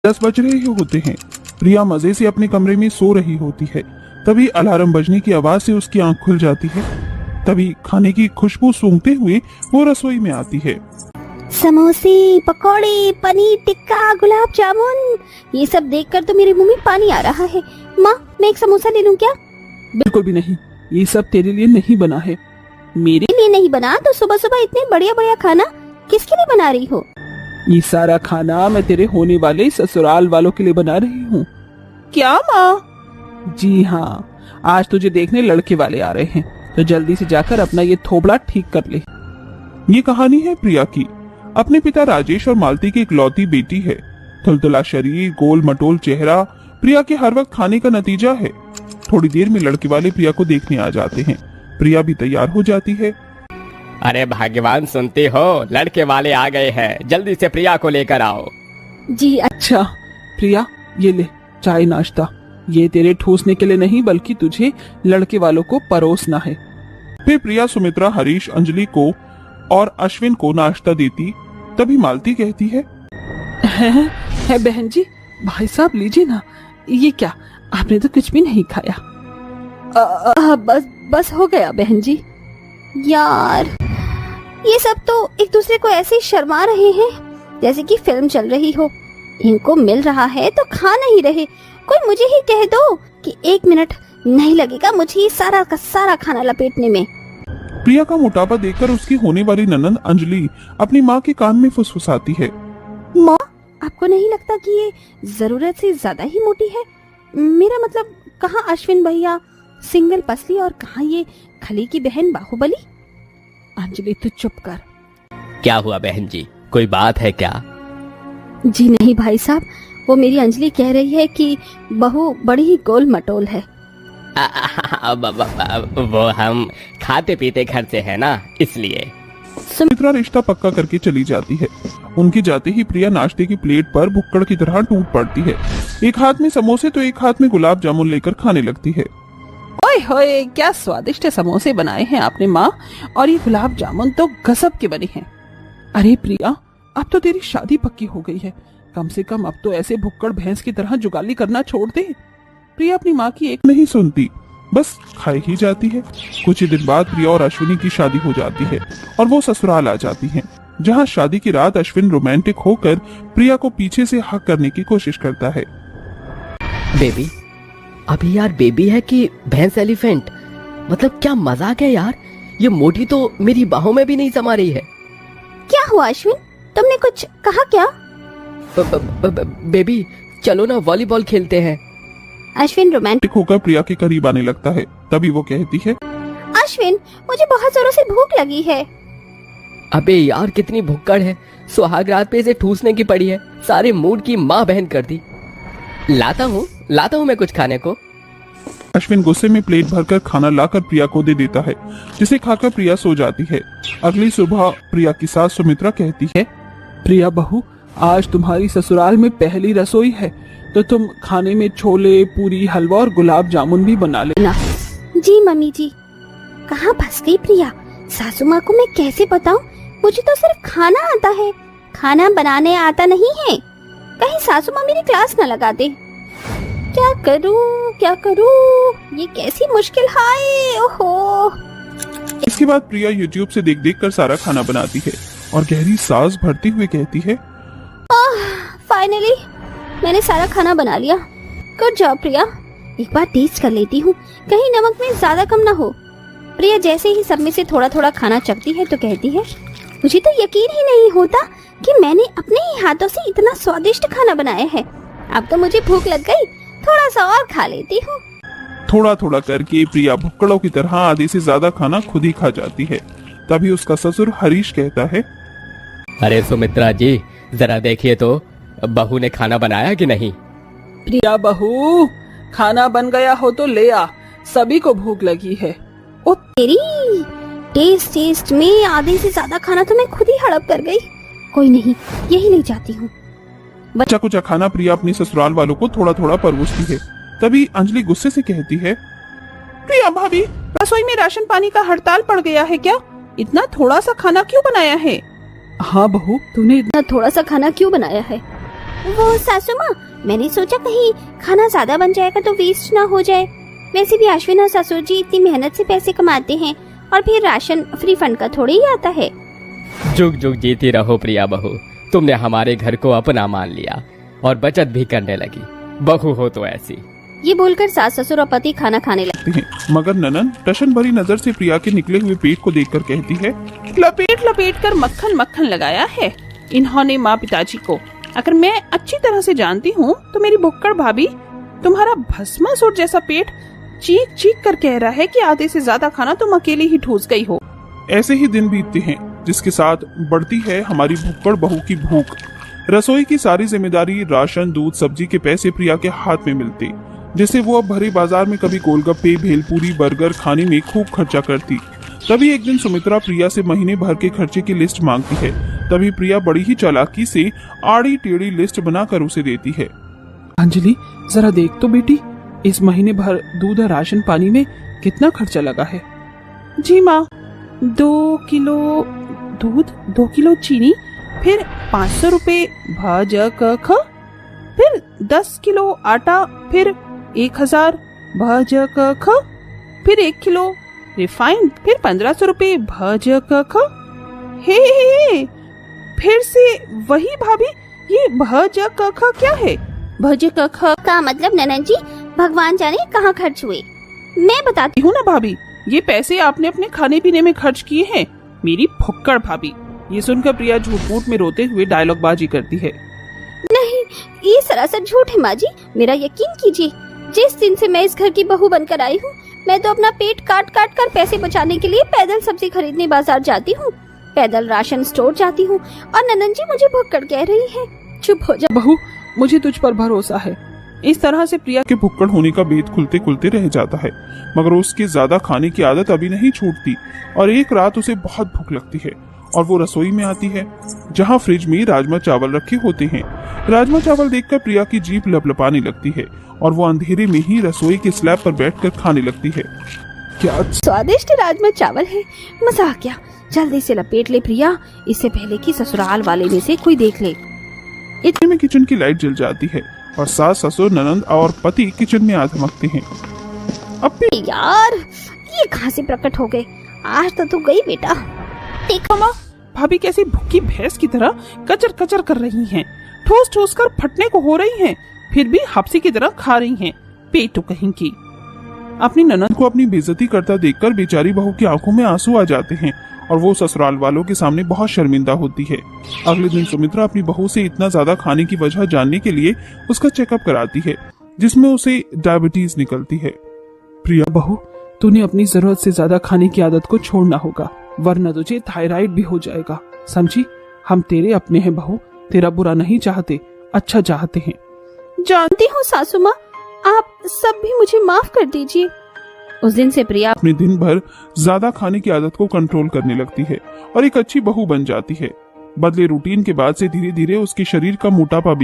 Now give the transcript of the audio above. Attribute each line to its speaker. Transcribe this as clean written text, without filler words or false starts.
Speaker 1: 10 बज रहे ही होते हैं। प्रिया मजे से अपने कमरे में सो रही होती है। तभी अलार्म बजने की आवाज से उसकी आंख खुल जाती है। तभी खाने की खुशबू सूंघते हुए वो रसोई में आती है।
Speaker 2: समोसे, पकौड़े, पनीर टिक्का, गुलाब जामुन, ये सब देखकर तो मेरे मुंह में पानी आ रहा है। माँ, मैं एक समोसा ले लूं क्या?
Speaker 3: बिल्कुल भी नहीं, ये सब तेरे लिए नहीं बना है। मेरे
Speaker 2: लिए नहीं बना तो सुबह सुबह इतने बढ़िया बढ़िया खाना किसके लिए बना रही हो?
Speaker 3: ये सारा खाना मैं तेरे होने वाले ससुराल वालों के लिए बना रही हूँ। क्या माँ? जी हाँ, आज तुझे देखने लड़के वाले आ रहे हैं, तो जल्दी से जाकर अपना ये थोबड़ा ठीक कर ले।
Speaker 1: ये कहानी है प्रिया की। अपने पिता राजेश और मालती की इकलौती बेटी है। तुलतुला शरीर, गोल मटोल चेहरा प्रिया के हर वक्त खाने का नतीजा है। थोड़ी देर में लड़के वाले प्रिया को देखने आ जाते हैं। प्रिया भी तैयार हो जाती है।
Speaker 4: अरे भाग्यवान, सुनते हो, लड़के वाले आ गए हैं, जल्दी से प्रिया को लेकर आओ।
Speaker 2: जी
Speaker 3: अच्छा प्रिया, ये ले चाय नाश्ता। ये तेरे ठूसने के लिए नहीं बल्कि तुझे लड़के वालों को परोसना है।
Speaker 1: फिर प्रिया सुमित्रा, हरीश, अंजलि को और अश्विन को नाश्ता देती। तभी मालती कहती है
Speaker 3: बहन जी, भाई साहब लीजिए ना। ये क्या, आपने तो कुछ भी नहीं खाया।
Speaker 2: बस हो गया बहन जी। यार, ये सब तो एक दूसरे को ऐसे ही शर्मा रहे हैं जैसे कि फिल्म चल रही हो। इनको मिल रहा है तो खा नहीं रहे। कोई मुझे ही कह दो कि 1 मिनट नहीं लगेगा मुझे सारा का सारा खाना लपेटने में।
Speaker 1: प्रिया का मोटापा देखकर उसकी होने वाली ननंद अंजलि अपनी माँ के कान में फुसफुसाती है।
Speaker 2: माँ, आपको नहीं लगता कि ये जरूरत से ज्यादा ही मोटी है? मेरा मतलब, कहाँ अश्विन भैया सिंगल पसली और कहाँ ये खली की बहन बाहुबली?
Speaker 3: अंजलि तू चुप कर।
Speaker 4: क्या हुआ बहन जी, कोई बात है क्या?
Speaker 2: जी नहीं भाई साहब, वो मेरी अंजलि कह रही है कि बहू बड़ी ही गोल मटोल है।
Speaker 4: वो हम खाते पीते घर से है ना, इसलिए।
Speaker 1: सुमित्रा रिश्ता पक्का करके चली जाती है। उनके जाते ही प्रिया नाश्ते की प्लेट पर भुक्कड़ की तरह टूट पड़ती है। एक हाथ में समोसे तो एक हाथ में गुलाब जामुन लेकर खाने लगती है।
Speaker 3: ओए होए, क्या स्वादिष्ट समोसे बनाए हैं आपने माँ, और ये गुलाब जामुन तो गजब के बने हैं। अरे प्रिया, अब तो तेरी शादी पक्की हो गई है, कम से कम अब तो ऐसे भुक्कड़ भैंस की तरह जुगाली करना छोड़ दे। प्रिया अपनी माँ की एक
Speaker 1: नहीं सुनती, बस खाई ही जाती है। कुछ ही दिन बाद प्रिया और अश्विनी की शादी हो जाती है और वो ससुराल आ जाती हैं, जहाँ शादी की रात अश्विन रोमांटिक होकर प्रिया को पीछे से हक करने की कोशिश करता है।
Speaker 4: बेबी, अभी यार बेबी है कि भैंस एलिफेंट? मतलब क्या मजाक है यार, ये मोटी तो मेरी बाहों में भी नहीं समा रही है।
Speaker 2: क्या हुआ अश्विन, तुमने कुछ कहा क्या?
Speaker 4: बेबी चलो ना वॉलीबॉल खेलते हैं।
Speaker 2: अश्विन रोमांटिक
Speaker 1: होकर प्रिया के करीब आने लगता है। तभी वो कहती है,
Speaker 2: अश्विन मुझे बहुत जोरों से भूख लगी है।
Speaker 4: अबे यार कितनी भुक्कड़ है, सुहाग रात पे इसे ठूसने की पड़ी है, सारे मूड की माँ बहन कर दी। लाता हूँ मैं कुछ खाने को।
Speaker 1: अश्विन गुस्से में प्लेट भरकर खाना लाकर प्रिया को दे देता है, जिसे खाकर प्रिया सो जाती है। अगली सुबह प्रिया की सास सुमित्रा कहती है,
Speaker 3: प्रिया बहू, आज तुम्हारी ससुराल में पहली रसोई है, तो तुम खाने में छोले, पूरी, हलवा और गुलाब जामुन भी बना लेना।
Speaker 2: जी मम्मी जी। कहाँ फंस गई प्रिया? सासू माँ को मैं कैसे बताऊं? मुझे तो सिर्फ खाना आता है, खाना बनाने आता नहीं है। कहीं सासू माँ मेरी क्लास न लगा दे। क्या करूं? ये कैसी मुश्किल है। ओहो।
Speaker 1: इसके बाद प्रिया यूट्यूब से देख देख कर सारा खाना बनाती है और गहरी सांस भरते हुए कहती है,
Speaker 2: फाइनली मैंने सारा खाना बना लिया। गुड जॉब प्रिया। एक बार टेस्ट कर लेती हूँ, कहीं नमक में ज्यादा कम ना हो। प्रिया जैसे ही सब में से थोड़ा थोड़ा खाना चखती है तो कहती है, मुझे तो यकीन ही नहीं होता कि मैंने अपने ही हाथों से इतना स्वादिष्ट खाना बनाया है। अब तो मुझे भूख लग गई, थोड़ा सा और खा लेती हूँ।
Speaker 1: थोड़ा थोड़ा करके प्रिया भुक्कड़ों की तरह आधे से ज्यादा खाना खुद ही खा जाती है। तभी उसका ससुर हरीश कहता है,
Speaker 4: अरे सुमित्रा जी, जरा देखिए तो बहू ने खाना बनाया कि नहीं।
Speaker 3: प्रिया बहू, खाना बन गया हो तो ले आ, सभी को भूख लगी है।
Speaker 2: ओ तेरी, टेस्ट में आधे से ज्यादा खाना तो मैं खुद ही हड़प कर गई। कोई नहीं, यही ले जाती हूँ।
Speaker 1: बच्चा कुछ खाना प्रिया अपनी ससुराल वालों को थोड़ा थोड़ा परोसती है। तभी अंजलि गुस्से से कहती है,
Speaker 3: प्रिया भाभी, रसोई में राशन पानी का हड़ताल पड़ गया है क्या? इतना थोड़ा सा खाना क्यों बनाया है? हाँ बहू, तूने
Speaker 2: इतना थोड़ा सा खाना क्यों बनाया है? वो सासू माँ, मैंने सोचा कहीं खाना ज्यादा बन जाएगा तो वेस्ट ना हो जाए। वैसे भी अश्विन और ससुर जी इतनी मेहनत से पैसे कमाते हैं और फिर राशन फ्री फंड का थोड़ी ही आता है।
Speaker 4: जुग जुग जीती रहो प्रिया बहू, तुमने हमारे घर को अपना मान लिया और बचत भी करने लगी। बहू हो तो ऐसी।
Speaker 2: ये बोलकर सास ससुर और पति खाना खाने लगे।
Speaker 1: हैं मगर ननन टशन भरी नजर से प्रिया के निकले हुए पेट को देखकर कहती है,
Speaker 3: लपेट लपेट कर मक्खन मक्खन लगाया है इन्होंने माँ पिताजी को। अगर मैं अच्छी तरह से जानती हूँ तो मेरी भुक्कड़ भाभी तुम्हारा भस्मासुर जैसा पेट चीख चीख कर कह रहा है कि आधे से ज्यादा खाना तुम अकेले ही ठूस गई हो।
Speaker 1: ऐसे ही दिन बीतते हैं जिसके साथ बढ़ती है हमारी भुक्कड़ बहू की भूख। रसोई की सारी जिम्मेदारी, राशन, दूध, सब्जी के पैसे प्रिया के हाथ में मिलते, जिससे वो अब भरे बाजार में कभी गोलगप्पे, भेलपूरी, बर्गर खाने में खूब खर्चा करती। तभी एक दिन सुमित्रा प्रिया से महीने भर के खर्चे की लिस्ट मांगती है। तभी प्रिया बड़ी ही चालाकी से आड़ी टेढ़ी लिस्ट बनाकर उसे देती है।
Speaker 3: अंजलि जरा देख तो बेटी, इस महीने भर दूध और राशन पानी में कितना खर्चा लगा है। जी माँ, 2 किलो दूध, 2 किलो चीनी, फिर 500 रुपए भाज ख, फिर 10 किलो आटा, फिर 1000 भाज ख, फिर 1 किलो रिफाइंड, फिर 1500 रुपए भाज ख। हे, फिर से वही भाभी, ये भाज ख क्या है? भाज ख
Speaker 2: का मतलब ननन जी भगवान जाने कहाँ खर्च हुए। मैं बताती
Speaker 3: हूँ ना भाभी, ये पैसे आपने अपने खाने पीने में खर्च किए हैं। मेरी फुक्कड़ भाभी। ये सुनकर प्रिया झूठ मूठ में रोते हुए डायलॉग बाजी करती है।
Speaker 2: नहीं, ये सरासर झूठ है माँ जी, मेरा यकीन कीजिए। जिस दिन से मैं इस घर की बहू बनकर आई हूँ, मैं तो अपना पेट काट काट कर पैसे बचाने के लिए पैदल सब्जी खरीदने बाजार जाती हूँ, पैदल राशन स्टोर जाती हूँ, और ननन जी मुझे भुक्कड़ कह रही है। चुप हो जा
Speaker 3: बहू, मुझे तुझ पर भरोसा है। इस तरह से प्रिया
Speaker 1: के भुक्कड़ होने का भेद खुलते खुलते रह जाता है, मगर उसकी ज्यादा खाने की आदत अभी नहीं छूटती और एक रात उसे बहुत भूख लगती है और वो रसोई में आती है जहाँ फ्रिज में राजमा चावल रखे होते हैं। राजमा चावल देखकर प्रिया की जीभ लपलपाने लगती है और वो अंधेरे में ही रसोई के स्लैब पर बैठकर खाने लगती है। क्या
Speaker 2: स्वादिष्ट राजमा चावल है, मजा आ गया। जल्दी से लपेट ले प्रिया, इससे पहले कि ससुराल वाले में से कोई देख ले।
Speaker 1: इतने में किचन की लाइट जल जाती है और सास, ससुर, ननंद और पति किचन में आ धमकते हैं। अब भी
Speaker 2: यार, ये कहाँ से प्रकट हो गए? आज तो तू गई बेटा।
Speaker 3: देखो माँ, भाभी कैसी भूखी भैंस की तरह कचर कचर कर रही हैं, ठोस ठोस कर फटने को हो रही हैं, फिर भी हफ्सी की तरह खा रही हैं। पेटू कहीं की। अपनी ननद
Speaker 1: को अपनी बेइज्जती करता देखकर बेचारी बहू की आंखों में आंसू आ जाते हैं और वो ससुराल वालों के सामने बहुत शर्मिंदा होती है। अगले दिन सुमित्रा अपनी बहू से इतना ज्यादा खाने की वजह जानने के लिए उसका चेकअप कराती है, जिसमें उसे डायबिटीज निकलती है।
Speaker 3: प्रिया बहू, तूने अपनी जरूरत से ज्यादा खाने की आदत को छोड़ना होगा, वरना तुझे थायराइड भी हो जाएगा। समझी? हम तेरे अपने हैं बहू, तेरा बुरा नहीं चाहते, अच्छा चाहते हैं।
Speaker 2: जानती हूँ सासू माँ, आप सब भी मुझे माफ कर दीजिए। उस दिन से प्रिया
Speaker 1: अपने दिन भर ज्यादा खाने की आदत को कंट्रोल करने लगती है और एक अच्छी बहू बन जाती है। बदले रूटीन के बाद से धीरे धीरे उसके शरीर का मोटापा भी